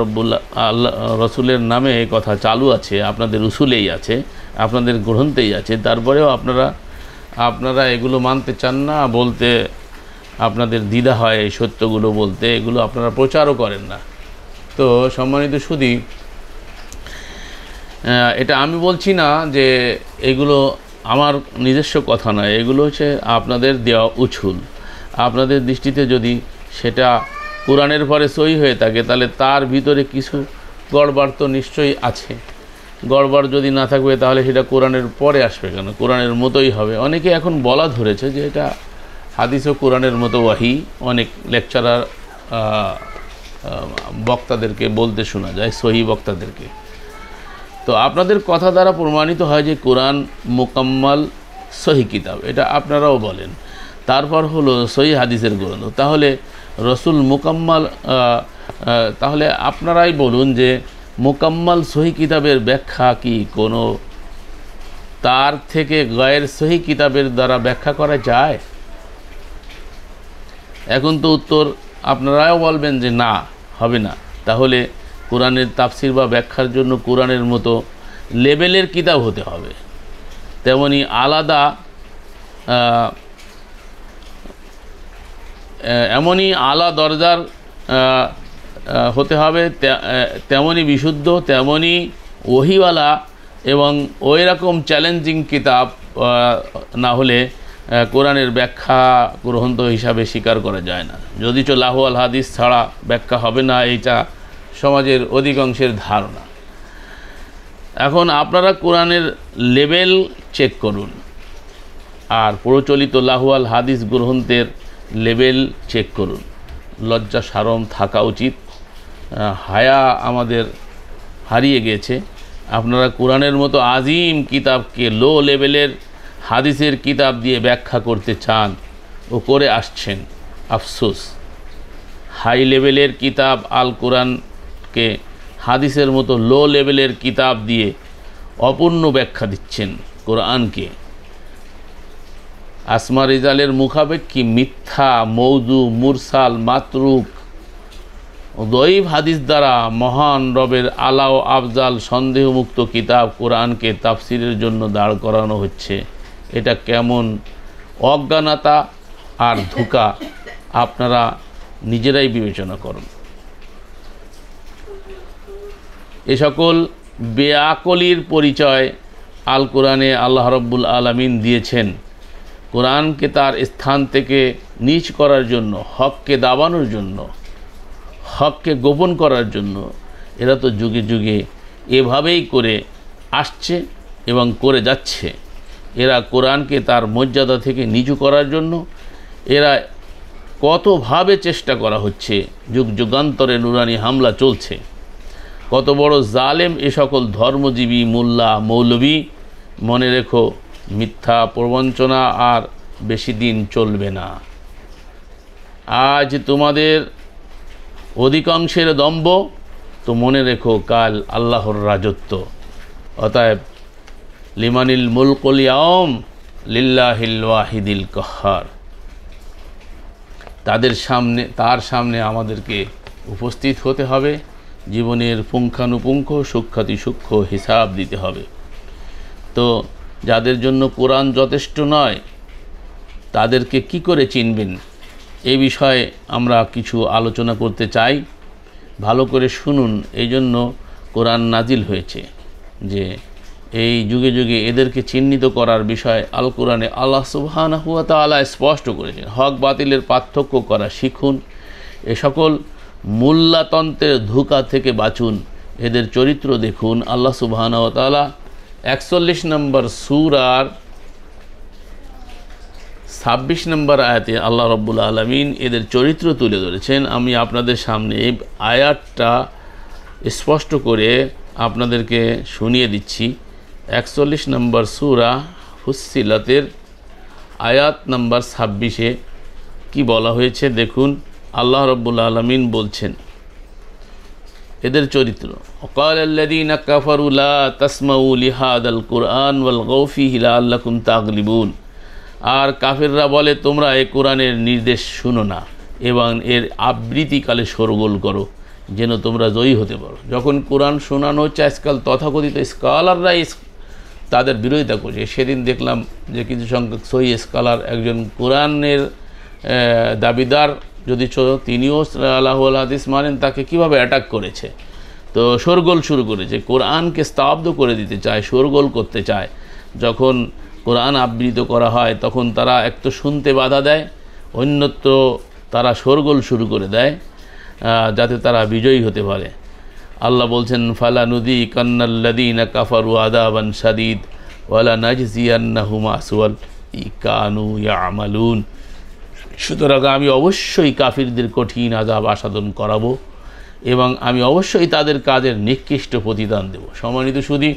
রসুলের নামে এই কথা চালু আছে, আপনাদের উসুলেই আছে, আপনাদের গ্রন্থেই আছে, তারপরেও আপনারা এগুলো মানতে চান না, বলতে আপনাদের দ্বিধা হয় এই সত্যগুলো বলতে, এগুলো আপনারা প্রচারও করেন না। তো সম্মানিত সুধী, এটা আমি বলছি না যে এগুলো আমার নিজস্ব কথা নয়, এগুলো হচ্ছে আপনাদের দেওয়া উছুল। আপনাদের দৃষ্টিতে যদি সেটা কোরআনের পরে সই হয়ে থাকে, তাহলে তার ভিতরে কিছু গড়বড় তো নিশ্চয়ই আছে। গড়বড় যদি না থাকবে তাহলে সেটা কোরআনের পরে আসবে কেন? কোরআনের মতোই হবে। অনেকে এখন বলা ধরেছে যে এটা হাদিস ও কোরআনের মতো ওয়াহি, অনেক লেকচারার বক্তাদেরকে বলতে শোনা যায়, সহি বক্তাদেরকে। তো আপনাদের কথা দ্বারা প্রমাণিত হয় যে কোরআন মুকাম্মাল সহি কিতাব, এটা আপনারাও বলেন। তারপর হলো সহি হাদিসের গ্রন্থ, তাহলে রসুল মুকাম্মাল, তাহলে আপনারাই বলুন যে মুকাম্মাল সহি কিতাবের ব্যাখ্যা কি কোনো তার থেকে গায়ের সহি কিতাবের দ্বারা ব্যাখ্যা করা যায়? এখন তো উত্তর আপনারাও বলবেন যে না, হবে না। তাহলে কোরআনের তাফসির বা ব্যাখ্যার জন্য কোরআনের মতো লেভেলের কিতাব হতে হবে, তেমনি আলাদা এমনই আলা দরজার হতে হবে, তেমনই বিশুদ্ধ, তেমনই ওহিওয়ালা এবং ওই রকম চ্যালেঞ্জিং কিতাব না হলে কোরআনের ব্যাখ্যা গ্রন্থ হিসাবে স্বীকার করা যায় না। যদিচ লাহু আল হাদিস ছাড়া ব্যাখ্যা হবে না, এইটা সমাজের অধিকাংশের ধারণা। এখন আপনারা কোরআনের লেভেল চেক করুন আর প্রচলিত লাহু আল হাদিস গ্রন্থের লেভেল চেক করুন। লজ্জা শরম থাকা উচিত, হায়া আমাদের হারিয়ে গেছে। আপনারা কোরআনের মতো আজিম কিতাবকে লো লেভেলের হাদিসের কিতাব দিয়ে ব্যাখ্যা করতে চান ও করে আসছেন। আফসোস, হাই লেভেলের কিতাব আল কোরআনকে হাদিসের মতো লো লেভেলের কিতাব দিয়ে অপূর্ণ ব্যাখ্যা দিচ্ছেন কোরআনকে। আসমা রিজালের মুখাপেক্ষী মিথ্যা, মৌজু, মুরসাল, মাতরুক, দঈফ হাদিস দ্বারা মহান রবের আলা ও আফজাল সন্দেহমুক্ত কিতাব কোরআনকে তাফসিরের জন্য দাঁড় করানো হচ্ছে। এটা কেমন অজ্ঞানতা আর ধোঁকা, আপনারা নিজেরাই বিবেচনা করুন। এ সকল বেআকলির পরিচয় আল কোরআনে আল্লাহ রাব্বুল আলামিন দিয়েছেন কোরআনকে তার স্থান থেকে নিচ করার জন্য, হককে দাবানোর জন্য, হককে গোপন করার জন্য। এরা তো যুগে যুগে এভাবেই করে আসছে এবং করে যাচ্ছে। এরা কোরআনকে তার মর্যাদা থেকে নিচু করার জন্য এরা কতভাবে চেষ্টা করা হচ্ছে, যুগ যুগান্তরে নুরানি হামলা চলছে। কত বড় জালেম এ সকল ধর্মজীবী, মোল্লা, মৌলবী। মনে রেখো, মিথ্যা প্রবঞ্চনা আর বেশি দিন চলবে না। আজ তোমাদের অধিকাংশের দম্ভ, তো মনে রেখো কাল আল্লাহর রাজত্ব। অতএব লিমানিল মুলকুল ইয়াউম লিল্লাহিল ওয়াহিদিল কাহ্হার। তার সামনে আমাদেরকে উপস্থিত হতে হবে, জীবনের পুঙ্খানুপুঙ্খ সূক্ষ্মাতি সূক্ষ্ম হিসাব দিতে হবে। তো যাদের জন্য কোরআন যথেষ্ট নয় তাদেরকে কি করে চিনবেন, এ বিষয়ে আমরা কিছু আলোচনা করতে চাই। ভালো করে শুনুন। এই জন্য কোরআন নাজিল হয়েছে যে এই যুগে যুগে এদেরকে চিহ্নিত করার বিষয় আল কোরআনে আল্লাহ সুবহানাহু ওয়া তাআলা স্পষ্ট করেছেন। হক বাতিলের পার্থক্য করা শিখুন। এ সকল মোল্লাতন্ত্রের ধোঁকা থেকে বাঁচুন। এদের চরিত্র দেখুন। আল্লাহ সুবহানাহু ওয়া তাআলা 41 নম্বর সূরার 26 নম্বর আয়াতে আল্লাহ রাব্বুল আলামিন এদের চরিত্র তুলে ধরেছেন। আমি আপনাদের সামনে এই আয়াতটা স্পষ্ট করে আপনাদেরকে শুনিয়ে দিচ্ছি। 41 নম্বর সূরা ফুসসিলাতের আয়াত নম্বর 26-এ কি বলা হয়েছে দেখুন। আল্লাহ রাব্বুল আলামিন বলছেন এদের চরিত্র, ওয়াকালাল্লাযীনা কাফারু লা তাসমাউ লিহাদাল কুরআন ওয়ালগাউ ফীহি লাআল্লাকুম তাগলিবুন। আর কাফেররা বলে তোমরা এই কোরআনের নির্দেশ শুনো না এবং এর আবৃত্তিকালে শোরগোল করো যেন তোমরা জয়ী হতে পারো। যখন কোরআন শোনানো হচ্ছে আজকাল তথাকথিত স্কলাররা তাদের বিরোধিতা করছে। সেদিন দেখলাম যে কিছু সংখ্যক সহি স্কলার একজন কোরআনের দাবিদার যদি তিনিও লাহুল হাদিস মানেন তাকে কিভাবে অ্যাটাক করেছে। তো শোরগোল শুরু করেছে, কোরআনকে স্তব্ধ করে দিতে চায়, শোরগোল করতে চায়। যখন কোরআন আবৃত করা হয় তখন তারা এক তো শুনতে বাধা দেয়, অন্যত্র তারা শোরগোল শুরু করে দেয় যাতে তারা বিজয়ী হতে পারে। আল্লাহ বলছেন ফালা নুদি কান্নাল্লাযীনা কাফারু আযাবান শাদীদ ওয়ালা নাজজিয়ান্নাহুম আসওয়াল কানু ইয়ামালুন। সুতরাং আমি অবশ্যই কাফিরদের কঠিন আযাব আস্বাদন করাবো এবং আমি অবশ্যই তাদের কাজের নিকৃষ্ট প্রতিদান দেব। সম্মানিত সুধী,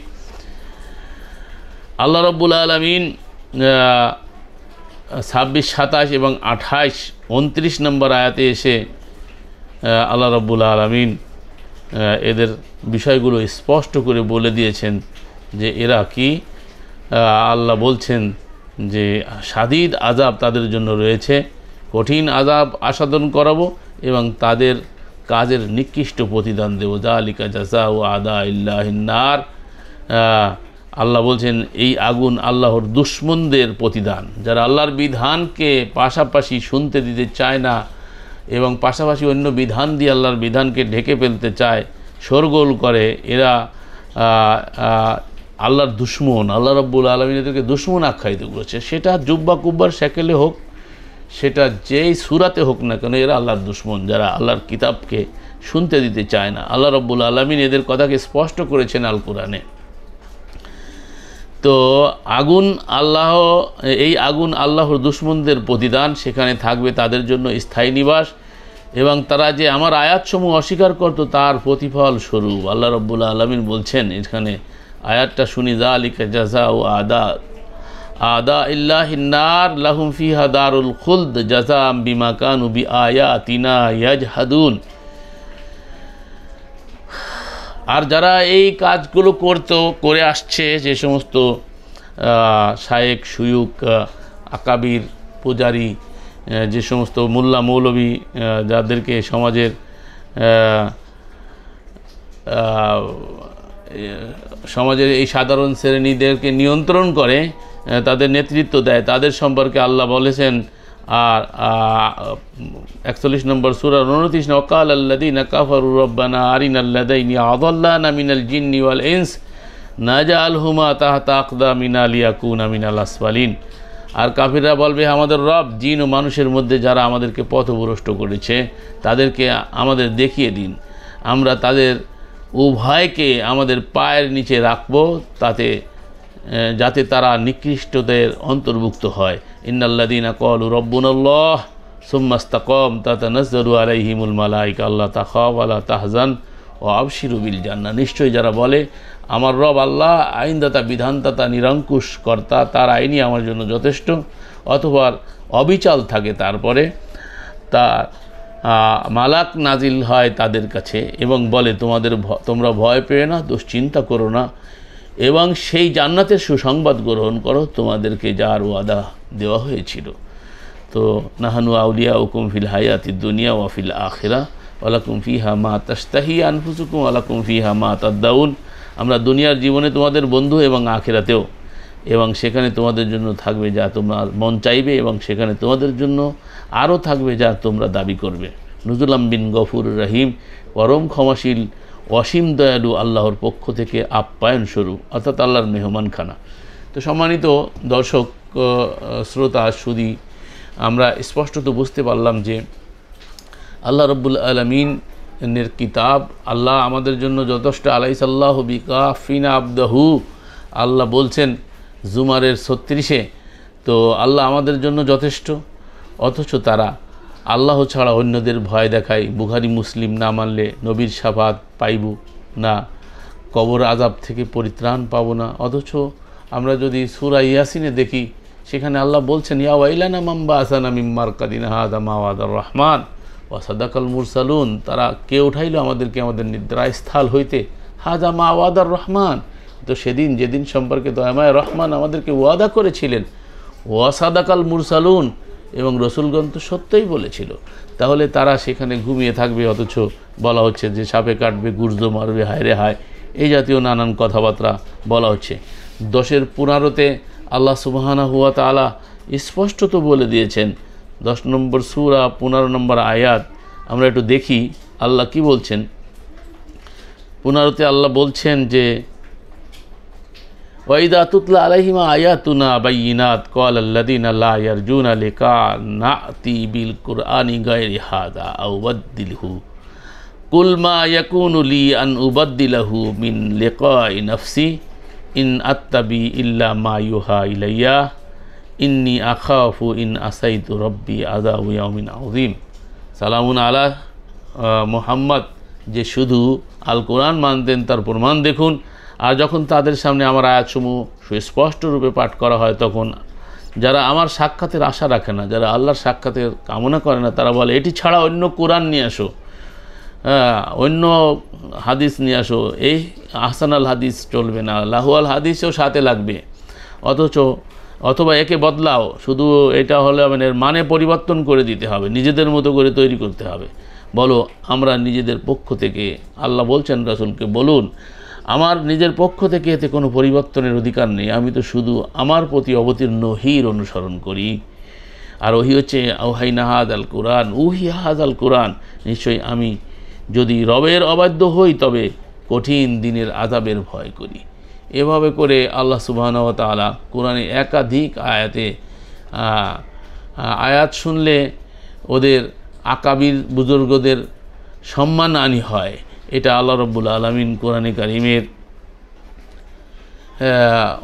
আল্লাহ রাব্বুল আলামিন 26, 27 এবং 28, 29 নম্বর আয়াতে এসে আল্লাহ রাব্বুল আলামিন এদের বিষয়গুলো স্পষ্ট করে বলে দিয়েছেন যে এরা কি। আল্লাহ বলছেন যে শাদীদ আযাব তাদের জন্য রয়েছে, কঠিন আযাব আস্বাদন করাবো এবং তাদের কাজের নিকৃষ্ট প্রতিদান দেব। যালিকা জাযাউ আদাইল্লাহিন নার। আল্লাহ বলছেন এই আগুন আল্লাহর দুশমনদের প্রতিদান, যারা আল্লাহর বিধানকে পাশাপাশি শুনতে দিতে চায় না, এবং পাশাপাশি অন্য বিধান দিয়ে আল্লাহর বিধানকে ঢেকে ফেলতে চায়, শোরগোল করে, এরা আল্লাহর দুশমন, আল্লাহ রাব্বুল আলামিন এদেরকে দুশমন আখ্যায়িত করেছে। সেটা জুব্বা কুব্বার শেকেলে হোক, সেটা যেই সূরাতে হোক না কেন, এরা আল্লাহর দুশমন, যারা আল্লাহর কিতাবকে শুনতে দিতে চায় না। আল্লাহ রাব্বুল আলামিন এদের কথাকে স্পষ্ট করেছেন আল কোরআনে। তো এই আগুন আল্লাহর দুশমনদের প্রতিদান, সেখানে থাকবে তাদের জন্য স্থায়ী নিবাস, এবং তারা যে আমার আয়াতসমূহ অস্বীকার করত তার প্রতিফল স্বরূপ। আল্লাহ রাব্বুল আলামিন বলছেন এখানে, আয়াতটা শুনি, যালিকা জাযাউ আদা ইল্লাহিন নার লাহুম ফিহা দারুল খুলদ জাযাআম বিমা কানু বিআয়াতিনা ইয়াজহাদুন। আর যারা এই কাজগুলো করে আসছে, যে সমস্ত শায়েক সুয়ুক আকাবির পূজারী, যে সমস্ত মোল্লা মৌলবী যাদেরকে সমাজের এই সাধারণ শ্রেণীদেরকে নিয়ন্ত্রণ করে, তাদের নেতৃত্ব দেয়, তাদের সম্পর্কে আল্লাহ বলেছেন। আর 41 নম্বর সূরা 29, ওয়াকাল আল্লাযীনা কাফারু রব্বানা আরিনাল্লাযাইনি আযাল্লানা মিনাল জিন্নি ওয়াল ইনস নাজআলহুমা তাহতা আকদামিনা লিয়াকুনা মিনাল আসফালিন। আর কাফিররা বলবে, আমাদের রব, জিন ও মানুষের মধ্যে যারা আমাদেরকে পথভ্রষ্ট করেছে তাদেরকে আমাদের দেখিয়ে দিন, আমরা তাদের উভয়কে আমাদের পায়ের নিচে রাখব, যাতে তারা নিকৃষ্টদের অন্তর্ভুক্ত হয়। ইন্নাল্লাযীনা ক্বালু রাব্বুনাল্লাহ সুম্মা ইসতাকাম তাতানাজ্জালু আলাইহিমুল মালায়েকা আল্লা তাখাফু ওয়া লা তাহজান ওয়া আবশিরু বিল জান্নাহ। নিশ্চয়ই যারা বলে আমার রব আল্লাহ আইনদাতা, বিধানদাতা, নিরঙ্কুশ কর্তা, তার আইনই আমার জন্য যথেষ্ট, অথবা অবিচাল থাকে, তারপরে তার মালাক নাজিল হয় তাদের কাছে এবং বলে তোমরা ভয় পেও না, দুশ্চিন্তা করো না, এবং সেই জান্নাতের সুসংবাদ গ্রহণ করো তোমাদেরকে যার ওয়াদা দেওয়া হয়েছিল। তো নাহানু আউলিয়াউকুম ফিল হায়াতিদ দুনিয়া ওয়া ফিল আখিরাহ ওয়া লাকুম ফিহা মা তাশতাহি আনফুসুকুম ওয়া লাকুম ফিহা মা তাদদাউন। আমরা দুনিয়ার জীবনে তোমাদের বন্ধু এবং আখিরাতেও, এবং সেখানে তোমাদের জন্য থাকবে যা তোমার মন চাইবে, এবং সেখানে তোমাদের জন্য আরও থাকবে যা তোমরা দাবি করবে। নুজুলাম বিন গফুর রহিম, পরম ক্ষমাশীল অসীম দয়ালু আল্লাহর পক্ষ থেকে আপ্যায়ন স্বরূপ, অর্থাৎ আল্লাহর মেহমানখানা। তো সম্মানিত দর্শক শ্রোতা সুধী, আমরা স্পষ্টত বুঝতে পারলাম যে আল্লাহ রাব্বুল আলামিনের কিতাব, আল্লাহ আমাদের জন্য যথেষ্ট। আলাইসাল্লাহু বিকাফিনা আবদাহু, আল্লাহ বলছেন জুমারের 36-এ। তো আল্লাহ আমাদের জন্য যথেষ্ট, অথচ তারা আল্লাহ ছাড়া অন্যদের ভয় দেখায়। বুখারী মুসলিম না মানলে নবীর শাফাত পাইব না, কবর আযাব থেকে পরিত্রাণ পাব না। অথচ আমরা যদি সূরা ইয়াসিনে দেখি, সেখানে আল্লাহ বলছেন, ইয়া ওয়াইলানা মান বাআসানা মিন মারকাদিনা হাযা মা ওয়াদার রহমান ওয়া সাদাকাল মুরসালুন। তারা কে উঠাইল আমাদেরকে আমাদের নিদ্রাস্থল হইতে, হাযা মা ওয়াদার রহমান। তো যেদিন সম্পর্কে দয়াময় রহমান আমাদেরকে ওয়াদা করেছিলেন, ওয়া সাদাকাল মুরসালুন, এবং রসুলগণ তো সত্যই বলেছিল। তাহলে তারা সেখানে ঘুমিয়ে থাকবে, অথচ বলা হচ্ছে যে সাপে কাটবে, গুর্জো মারবে, হায় রে হায়, এই জাতীয় নানান কথাবার্তা বলা হচ্ছে। 10-15-তে আল্লাহ সুবহানাহু ওয়া তাআলা স্পষ্টত বলে দিয়েছেন। 10 নম্বর সূরা 15 নম্বর আয়াত আমরা একটু দেখি আল্লাহ কি বলছেন। 15-তে আল্লাহ বলছেন যে, ওয়াইদা তুতলা আলাইহিমা আয়াতুনা বাইয়িনাত ক্বালাল্লাযীনা লা ইয়ারজুনা লিকা'আনা না'তি বিল কুরআনি গায়রি হাযা আও বাদদিলহু কুল মা ইয়াকুনু লি আন উবাদদিলাহু মিন লিকা'i নাফসি ইন আত্তাবি ইল্লা মা ইউহা ইলাইয়া ইন্নী আখাফু ইন আসাইতু রব্বি আযাবু ইয়াউমিন আযীম। সালামুন আলা মুহাম্মদ, যে শুধু আল কোরআন মানতেন, তার প্রমাণ দেখুন। আর যখন তাদের সামনে আমার আয়াতসমূহ সুস্পষ্ট রূপে পাঠ করা হয়, তখন যারা আমার সাক্ষাতের আশা রাখে না, যারা আল্লাহর সাক্ষাতের কামনা করে না, তারা বলে এটি ছাড়া অন্য কোরআন নিয়ে আসো, অন্য হাদিস নিয়ে আসো, এই আহসানাল হাদিস চলবে না, লাহুয়াল হাদিসও সাথে লাগবে, অথবা একে বদলাও, শুধু এটা হলে মানে মানে পরিবর্তন করে দিতে হবে, নিজেদের মতো করে তৈরি করতে হবে। বলো, আমরা নিজেদের পক্ষ থেকে, আল্লাহ বলছেন রাসূলকে বলুন, আমার নিজের পক্ষ থেকে এতে কোনো পরিবর্তনের অধিকার নেই, আমি তো শুধু আমার প্রতি অবতীর্ণ ওহীর অনুসরণ করি। আর ওহি হচ্ছে আউহাইনা হাদ আল কোরআন, উহি হাদ আল কোরআন, নিশ্চয়ই আমি যদি রবের অবাধ্য হই তবে কঠিন দিনের আযাবের ভয় করি। এভাবে করে আল্লাহ সুবহানাহু ওয়া তাআলা কোরআনে একাধিক আয়াতে আয়াত শুনলে ওদের আকাবির বুজুর্গদের সম্মান আনি হয়। এটা আল্লাহ রাব্বুল আলামিন কোরআনে কারিমের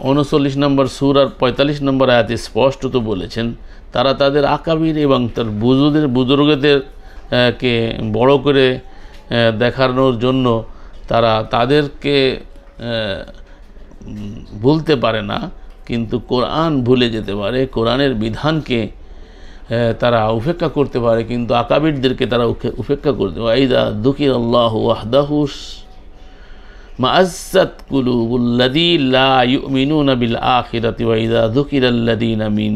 39 নম্বর সূরার 45 নম্বর আয়াতে স্পষ্টত বলেছেন, তারা তাদের আকাবির এবং তার বুজুর্গদের কে বড় করে দেখানোর জন্য তারা তাদেরকে ভুলতে পারে না, কিন্তু কোরআন ভুলে যেতে পারে, কোরআনের বিধানকে তারা উপেক্ষা করতে পারে, কিন্তু আকাবিরদেরকে তারা উপেক্ষা করতে পারে। ইযা যুকিরাল্লাহু ওয়াহদাহু মাআজ্জাত কুলুবুল্লাযী লা ইউমিনুনা বিল আখিরাতি ওয়া ইযা যুকিরাল্লাযীনা মিন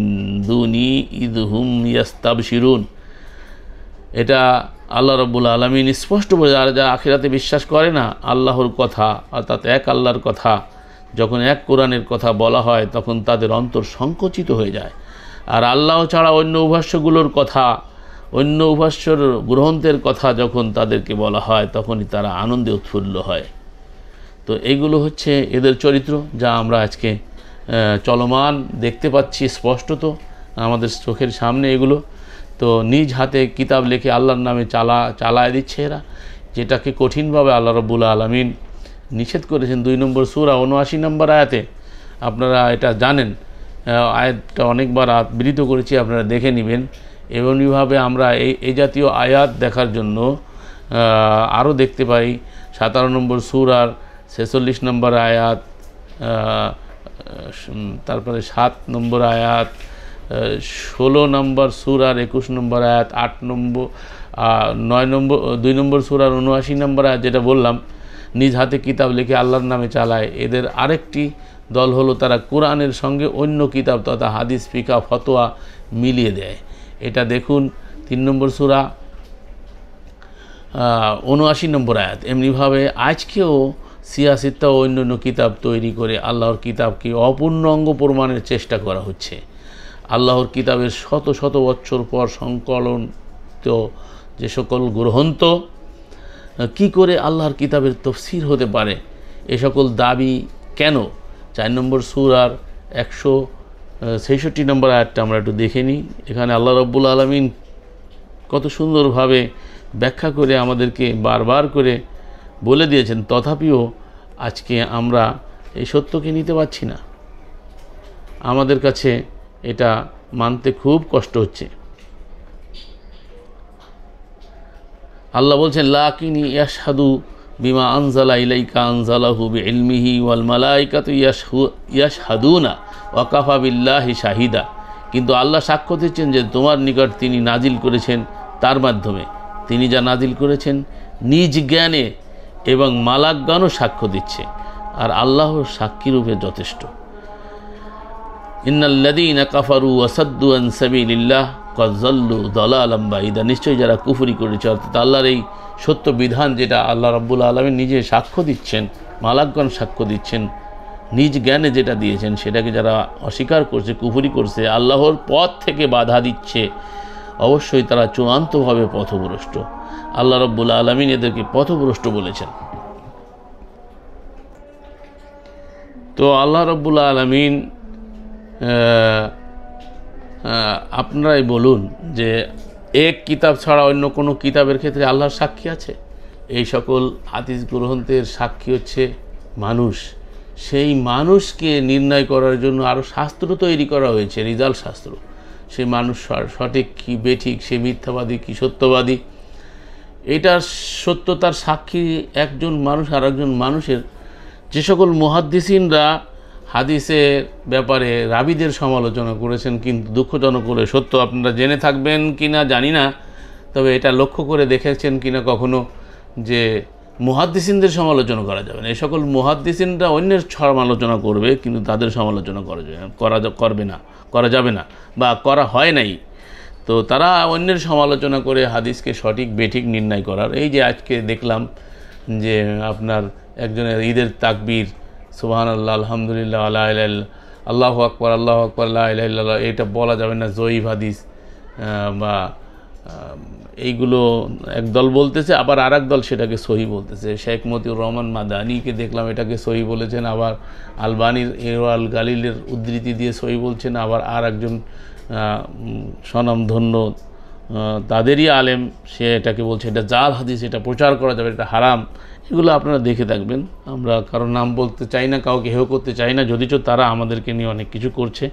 দুনি ইযহুম ইয়াস্তাবশিরুন। এটা আল্লাহ রাব্বুল আলামিন স্পষ্ট বলে, যারা আখিরাতে বিশ্বাস করে না, আল্লাহর কথা অর্থাৎ এক আল্লাহর কথা যখন এক কোরআনের কথা বলা হয় তখন তাদের অন্তর সংকুচিত হয়ে যায়। আর আল্লাহ ছাড়া অন্য উপাস্যগুলোর কথা, অন্য উপাস্যর গ্রন্থের কথা যখন তাদেরকে বলা হয় তখনই তারা আনন্দে উৎফুল্ল হয়। তো এইগুলো হচ্ছে এদের চরিত্র, যা আমরা আজকে চলমান দেখতে পাচ্ছি স্পষ্টত আমাদের চোখের সামনে এগুলো। তো নিজ হাতে কিতাব লিখে আল্লাহর নামে চালায় দিচ্ছে এরা, যেটাকে কঠিনভাবে আল্লাহ রাব্বুল আলামিন নিষেধ করেছেন 2 নম্বর সূরা 79 নম্বর আয়াতে। আপনারা এটা জানেন, আয়াতটা অনেকবার আবৃত করেছি, আপনারা দেখে নেবেন। এমনইভাবে আমরা এই জাতীয় আয়াত দেখার জন্য আরও দেখতে পাই 17 নম্বর সূরার 46 নম্বর আয়াত, তারপরে 7 নম্বর আয়াত, 16 নম্বর সূরার 21 নম্বর আয়াত, 8 নম্বর 9 নম্বর 2 নম্বর সূরার 79 নম্বর আয়াত, যেটা বললাম নিজ হাতে কিতাব লিখে আল্লাহর নামে চালায়। এদের আরেকটি দল হলো তারা কোরআনের সঙ্গে অন্য কিতাব তথা হাদিস, ফিকা, ফতোয়া মিলিয়ে দেয়। এটা দেখুন 3 নম্বর সূরা 79 নম্বর আয়াত। এমনিভাবে আজকেও সিয়াসিত্তা ও অন্যান্য কিতাব তৈরি করে আল্লাহর কিতাবকে অপূর্ণাঙ্গ প্রমাণের চেষ্টা করা হচ্ছে। আল্লাহর কিতাবের শত শত বছর পর সংকলনিত যে সকল গ্রন্থ, কি করে আল্লাহর কিতাবের তফসির হতে পারে, এ সকল দাবি কেন? 4 নম্বর সূরার 166 নম্বর আয়াতটা আমরা একটু দেখে নিই। এখানে আল্লাহ রাব্বুল আলামিন কত সুন্দরভাবে ব্যাখ্যা করে আমাদেরকে বারবার করে বলে দিয়েছেন, তথাপিও আজকে আমরা এই সত্যকে নিতে পারছি না। আমাদের কাছে এটা মানতে খুব কষ্ট হচ্ছে। আল্লাহ বলছেন, লাকিনি ইয়াশহাদু বিমা আনজালা ইলাইকা আনজালাহু বিইলমিহি ওয়াল মালাইকাতু ইয়াশহাদুনা ওয়া কাফা বিল্লাহি শাহিদা। কিন্তু আল্লাহ সাক্ষ্য দিচ্ছেন যে তোমার নিকট তিনি নাজিল করেছেন তার মাধ্যমে, তিনি যা নাজিল করেছেন নিজ জ্ঞানে, এবং মালাকগণও সাক্ষ্য দিচ্ছে, আর আল্লাহর সাক্ষীরূপে যথেষ্ট। ইন্নাল্লাযীনা কাফারু ওয়া সাদ্দু আন সাবিলিল্লাহ ক্বাদ যাল্লু দালালাম বাঈদা। নিশ্চয়ই যারা কুফরি করেছে, অর্থাৎ আল্লাহর এই সত্য বিধান যেটা আল্লাহ রাব্বুল আলামিন নিজে সাক্ষ্য দিচ্ছেন, মালাকগণ সাক্ষ্য দিচ্ছেন, নিজ জ্ঞানে যেটা দিয়েছেন সেটাকে যারা অস্বীকার করছে, কুফরি করছে, আল্লাহর পথ থেকে বাধা দিচ্ছে, অবশ্যই তারা চূড়ান্তভাবে পথভ্রষ্ট। আল্লাহ রাব্বুল আলামিন এদেরকে পথভ্রষ্ট বলেছেন। তো আল্লাহ রাব্বুল আলামিন আপনারাই বলুন যে এক কিতাব ছাড়া অন্য কোনো কিতাবের ক্ষেত্রে আল্লাহর সাক্ষী আছে? এই সকল হাদিস গ্রন্থের সাক্ষী হচ্ছে মানুষ। সেই মানুষকে নির্ণয় করার জন্য আরও শাস্ত্র তৈরি করা হয়েছে, রিজাল শাস্ত্র। সেই মানুষ সঠিক কি বেঠিক, সে মিথ্যাবাদী কি সত্যবাদী, এটার সত্যতার সাক্ষী একজন মানুষ আর একজন মানুষের। যে সকল মুহাদ্দিসিনরা হাদিসের ব্যাপারে রাবীদের সমালোচনা করেছেন, কিন্তু দুঃখজনক করে সত্য, আপনারা জেনে থাকবেন কি না জানি না, তবে এটা লক্ষ্য করে দেখেছেন কি না কখনো যে মুহাদ্দিসিনদের সমালোচনা করা যাবে না। এই সকল মুহাদ্দিসিনরা অন্যের সমালোচনা করবে, কিন্তু তাদের সমালোচনা করা যাবে না বা করা হয় নাই। তো তারা অন্যের সমালোচনা করে হাদিসকে সঠিক বেঠিক নির্ণয় করার। এই যে আজকে দেখলাম যে আপনার একজনের ঈদের তাকবীর সুবহানাল্লাহ, আলহামদুলিল্লাহ, আল্লাহু আকবার, আল্লাহু আকবার, লা ইলাহা ইল্লাল্লাহ, এটা বলা যাবে না, জয়ীফ হাদিস। বা এইগুলো একদল বলতেছে, আবার আর এক দল সেটাকে সহি বলতেছে। শেখ মতিউর রহমান মাদানিকে দেখলাম এটাকে সহি বলেছেন, আবার আলবানির ইরওয়াল গালিলের উদ্ধৃতি দিয়ে সহি বলছেন, আবার আর একজন স্বনামধন্য তাদেরই আলেম সে এটাকে বলছে এটা জাল হাদিস, এটা প্রচার করা যাবে, এটা হারাম। এগুলো আপনারা দেখে থাকবেন। আমরা কারোর নাম বলতে চাই না, কাউকে হেয় করতে চাই না, যদিচ তারা আমাদেরকে নিয়ে অনেক কিছু করছে।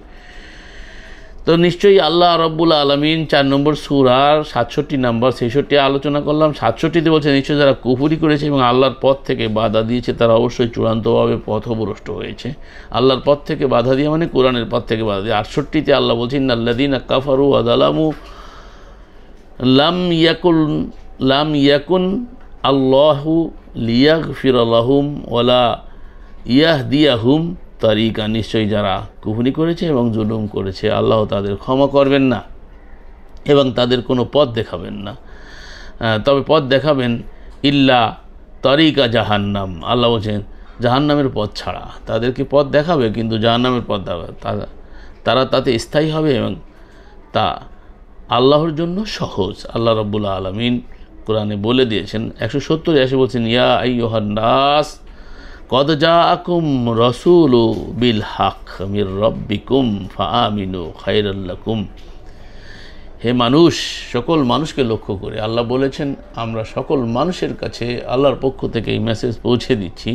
তো নিশ্চয়ই আল্লাহ রব্বুল আলমিন 4 নম্বর সূরার 67 নম্বর 66 আলোচনা করলাম। 67তে বলছে নিশ্চয়ই যারা কুফরি করেছে এবং আল্লাহর পথ থেকে বাধা দিয়েছে তারা অবশ্যই চূড়ান্তভাবে পথভ্রষ্ট হয়েছে। আল্লাহর পথ থেকে বাধা দিয়ে মানে কোরআনের পথ থেকে বাধা দিয়ে। 68তে আল্লাহ বলছেন ইন্নাল্লাযীনা কাফারু ওয়া যালামু লাম ইয়াকুন আল্লাহু লিয়াগফিরা লাহুম ওয়ালা ইয়াহদিয়াহুম তারিকা। নিশ্চয়ই যারা কুফরি করেছে এবং জুলুম করেছে আল্লাহ তাদের ক্ষমা করবেন না এবং তাদের কোনো পথ দেখাবেন না, তবে পথ দেখাবেন ইল্লা তারিকা জাহান্নাম। আল্লাহ বলছেন জাহান্নামের পথ ছাড়া তাদেরকে পথ দেখাবে, কিন্তু জাহান্নামের পথ দেখাবে, তারা তাতে স্থায়ী হবে এবং তা আল্লাহর জন্য সহজ। আল্লাহ রাব্বুল আলামিন কোরআনে বলে দিয়েছেন। 170 এসে বলছেন ইয়া আইয়ুহান নাস কদ জাআকুম রাসূলু বিল হক মির রাব্বিকুম ফাআমিনু খায়রাল লাকুম। হে মানুষ, সকল মানুষকে লক্ষ্য করে আল্লাহ বলেছেন আমরা সকল মানুষের কাছে আল্লাহর পক্ষ থেকে এই মেসেজ পৌঁছে দিচ্ছি,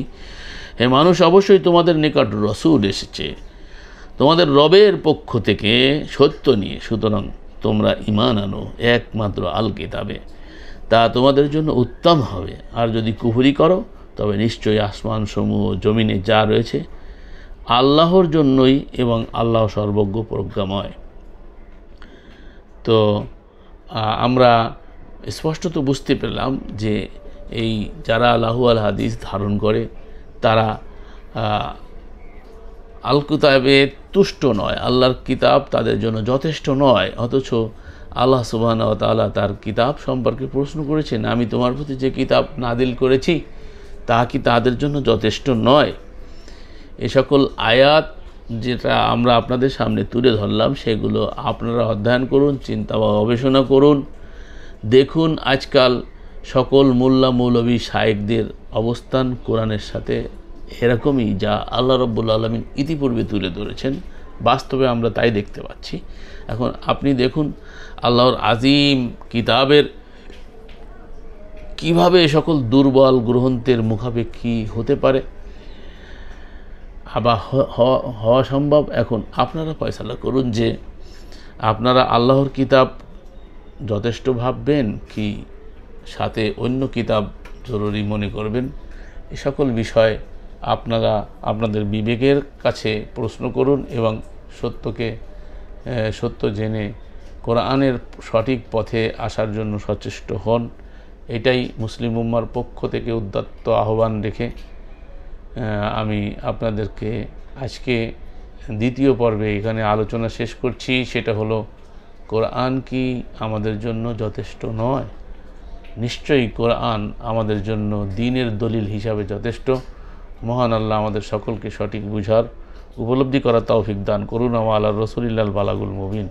হে মানুষ অবশ্যই তোমাদের নিকট রসুল এসেছে তোমাদের রবের পক্ষ থেকে সত্য নিয়ে, সুতরাং তোমরা ঈমান আনো একমাত্র আল কিতাবে, তা তোমাদের জন্য উত্তম হবে। আর যদি কুফরি করো তবে নিশ্চয়ই আসমান সমূহ জমিনে যা রয়েছে আল্লাহর জন্যই এবং আল্লাহ সর্বজ্ঞ প্রজ্ঞাময়। তো আমরা স্পষ্টত বুঝতে পেলাম যে এই যারা লাহু আল হাদিস ধারণ করে তারা আল কিতাবে তুষ্ট নয়, আল্লাহর কিতাব তাদের জন্য যথেষ্ট নয়। অথচ আল্লাহ সুবহানাহু ওয়া তাআলা তার কিতাব সম্পর্কে প্রশ্ন করেছেন, আমি তোমার প্রতি যে কিতাব নাদিল করেছি তা কি তাদের জন্য যথেষ্ট নয়? এ সকল আয়াত যেটা আমরা আপনাদের সামনে তুলে ধরলাম সেগুলো আপনারা অধ্যয়ন করুন, চিন্তা বা গবেষণা করুন। দেখুন আজকাল সকল মোল্লা মৌলবী শায়েখদের অবস্থান কোরআনের সাথে এরকমই, যা আল্লাহ রাব্বুল আলামিন ইতিপূর্বে তুলে ধরেছেন। বাস্তবে আমরা তাই দেখতে পাচ্ছি। এখন আপনি দেখুন আল্লাহর আজিম কিতাবের কিভাবে সকল দুর্বল গ্রন্থের মুখাপেক্ষী হতে পারে আবার হওয়া সম্ভব। এখন আপনারা ফয়সালা করুন যে আপনারা আল্লাহর কিতাব যথেষ্ট ভাববেন কি সাথে অন্য কিতাব জরুরি মনে করবেন। এ সকল বিষয় আপনারা আপনাদের বিবেকের কাছে প্রশ্ন করুন এবং সত্য জেনে কোরআনের সঠিক পথে আসার জন্য সচেষ্ট হন। এটাই মুসলিম উম্মার পক্ষ থেকে উদাত্ত আহ্বান রেখে আমি আপনাদেরকে আজকে দ্বিতীয় পর্বে এখানে আলোচনা শেষ করছি। সেটা হলো কোরআন কি আমাদের জন্য যথেষ্ট নয়? নিশ্চয়ই কোরআন আমাদের জন্য দ্বীনের দলিল হিসাবে যথেষ্ট। মহান আল্লাহ আমাদের সকলকে সঠিক বুঝার উপলব্ধি করার তৌফিক দান করুন। আলা রাসূলিল্লাহিল বালাগুল মুবিন।